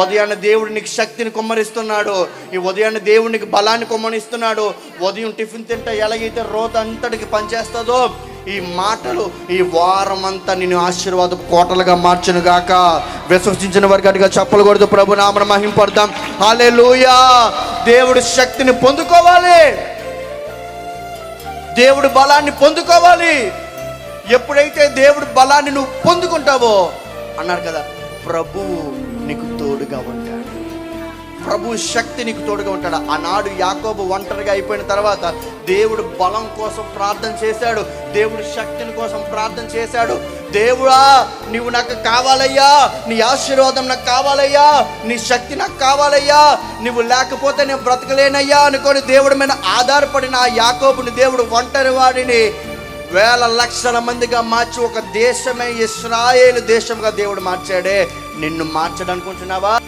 ఉదయాన్నే దేవుడు నీకు శక్తిని కుమ్మరిస్తున్నాడు. ఈ ఉదయాన్నే దేవుడు నీకు బలాన్ని కుమ్మరిస్తున్నాడు. ఉదయం టిఫిన్ తింటే ఎలాగైతే రోజు అంతటికి పనిచేస్తుందో, ఈ మాటలు ఈ వారం అంతా నేను ఆశీర్వాద కోటలుగా మార్చును గాక. విశ్వసించిన వారికి అడిగా చెప్పకూడదు. ప్రభు నామమున మహింపడదాం. హల్లెలూయా. దేవుడు శక్తిని పొందుకోవాలి, దేవుడు బలాన్ని పొందుకోవాలి. ఎప్పుడైతే దేవుడు బలాన్ని నువ్వు పొందుకుంటావో, అన్నారు కదా, ప్రభువు నీకు తోడుగా ఉంటాడు, ప్రభు శక్తి నీకు తోడుగా ఉంటాడు. ఆనాడు యాకోబు ఒంటరిగా అయిపోయిన తర్వాత దేవుడు బలం కోసం ప్రార్థన చేశాడు, దేవుడు శక్తిని కోసం ప్రార్థన చేశాడు. దేవుడా, నీవు నాకు కావాలయ్యా, నీ ఆశీర్వాదం నాకు కావాలయ్యా, నీ శక్తి నాకు కావాలయ్యా, నువ్వు లేకపోతే నేను బ్రతకలేనయ్యా అనుకొని దేవుడి మీద ఆధారపడిన ఆ యాకోబుని దేవుడు ఒంటరి వాడిని వేల లక్షల మందిగా మార్చి ఒక దేశమే ఇశ్రాయేలు దేశంగా దేవుడు మార్చాడే. నిన్ను మార్చడనుకుంటున్నావా?